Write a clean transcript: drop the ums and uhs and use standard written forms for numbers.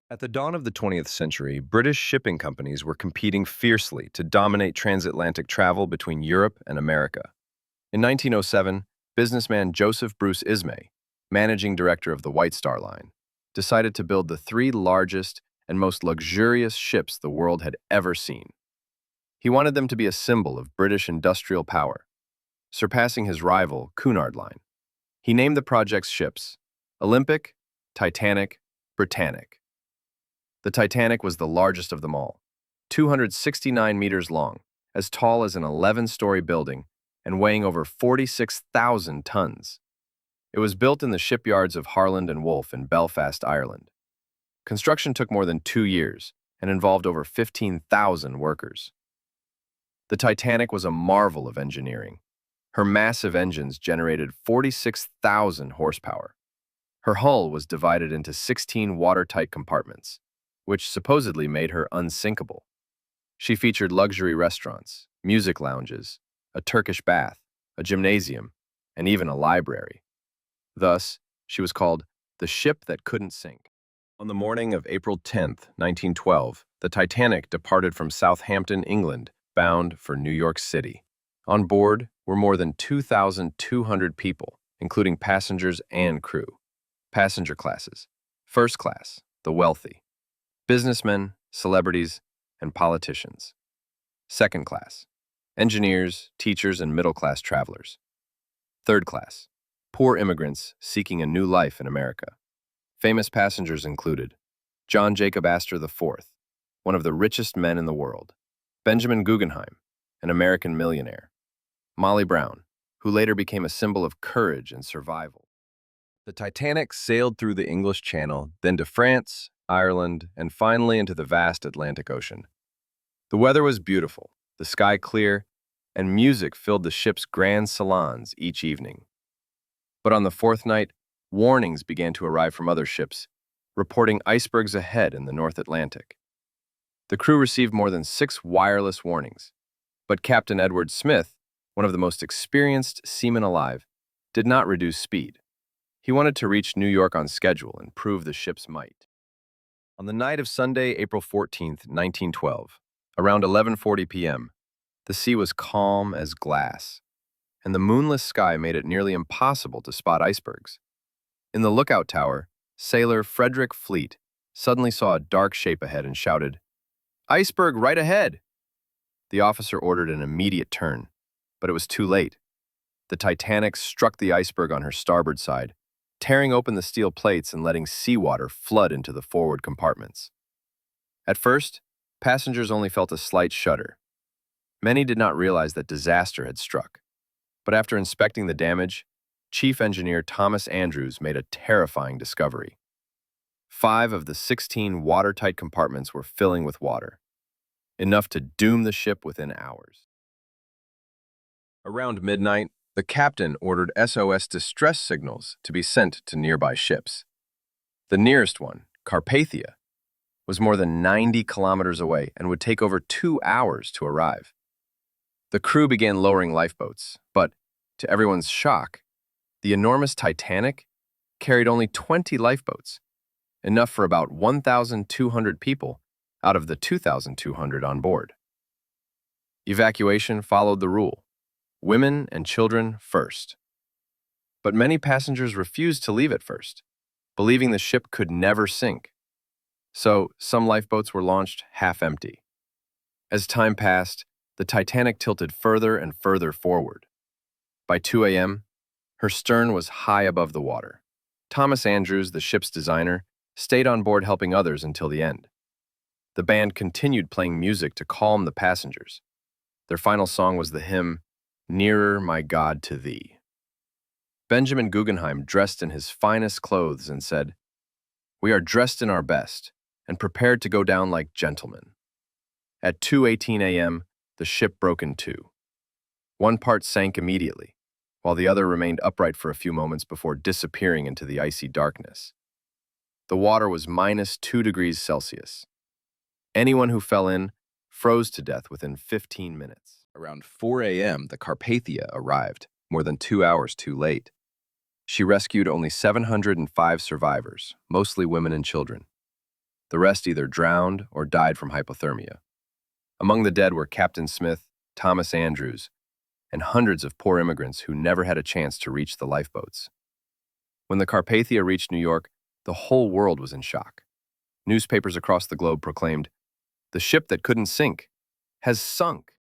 At the dawn of the 20th century, British shipping companies were competing fiercely to dominate transatlantic travel between Europe and America. In 1907, businessman Joseph Bruce Ismay, managing director of the White Star Line, decided to build the three largest and most luxurious ships the world had ever seen. He wanted them to be a symbol of British industrial power, surpassing his rival, Cunard Line. He named the project's ships Olympic, Titanic, Britannic. The Titanic was the largest of them all, 269 meters long, as tall as an 11-story building, and weighing over 46,000 tons. It was built in the shipyards of Harland and Wolff in Belfast, Ireland. Construction took more than 2 years and involved over 15,000 workers. The Titanic was a marvel of engineering. Her massive engines generated 46,000 horsepower. Her hull was divided into 16 watertight compartments, which supposedly made her unsinkable. She featured luxury restaurants, music lounges, a Turkish bath, a gymnasium, and even a library. Thus, she was called the ship that couldn't sink. On the morning of April 10th, 1912, the Titanic departed from Southampton, England, bound for New York City. On board were more than 2,200 people, including passengers and crew. Passenger classes: first class, the wealthy; businessmen, celebrities, and politicians; second class, engineers, teachers, and middle-class travelers; third class, poor immigrants seeking a new life in America. Famous passengers included John Jacob Astor IV, one of the richest men in the world; Benjamin Guggenheim, an American millionaire; Molly Brown, who later became a symbol of courage and survival. The Titanic sailed through the English Channel, then to France, Ireland, and finally into the vast Atlantic Ocean. The weather was beautiful, the sky clear, and music filled the ship's grand salons each evening. But on the fourth night, warnings began to arrive from other ships, reporting icebergs ahead in the North Atlantic. The crew received more than 6 wireless warnings, but Captain Edward Smith, one of the most experienced seamen alive, did not reduce speed. He wanted to reach New York on schedule and prove the ship's might. On the night of Sunday, April 14th, 1912, around 11:40 p.m., the sea was calm as glass, and the moonless sky made it nearly impossible to spot icebergs. In the lookout tower, sailor Frederick Fleet suddenly saw a dark shape ahead and shouted, "Iceberg right ahead!" The officer ordered an immediate turn, but it was too late. The Titanic struck the iceberg on her starboard side, tearing open the steel plates and letting seawater flood into the forward compartments. At first, passengers only felt a slight shudder. Many did not realize that disaster had struck. But after inspecting the damage, Chief Engineer Thomas Andrews made a terrifying discovery. 5 of the 16 watertight compartments were filling with water, enough to doom the ship within hours. Around midnight, the captain ordered SOS distress signals to be sent to nearby ships. The nearest one, Carpathia, was more than 90 kilometers away and would take over 2 hours to arrive. The crew began lowering lifeboats, but, to everyone's shock, the enormous Titanic carried only 20 lifeboats, enough for about 1,200 people out of the 2,200 on board. Evacuation followed the rule: women and children first. But many passengers refused to leave at first, believing the ship could never sink. So some lifeboats were launched half empty. As time passed, the Titanic tilted further and further forward. By 2 a.m., her stern was high above the water. Thomas Andrews, the ship's designer, stayed on board helping others until the end. The band continued playing music to calm the passengers. Their final song was the hymn, "Nearer, My God, to Thee." Benjamin Guggenheim dressed in his finest clothes and said, "We are dressed in our best and prepared to go down like gentlemen." At 2:18 a.m., the ship broke in two. One part sank immediately, while the other remained upright for a few moments before disappearing into the icy darkness. The water was -2 degrees Celsius. Anyone who fell in froze to death within 15 minutes. Around 4 a.m., the Carpathia arrived, more than 2 hours too late. She rescued only 705 survivors, mostly women and children. The rest either drowned or died from hypothermia. Among the dead were Captain Smith, Thomas Andrews, and hundreds of poor immigrants who never had a chance to reach the lifeboats. When the Carpathia reached New York, the whole world was in shock. Newspapers across the globe proclaimed, "The ship that couldn't sink has sunk."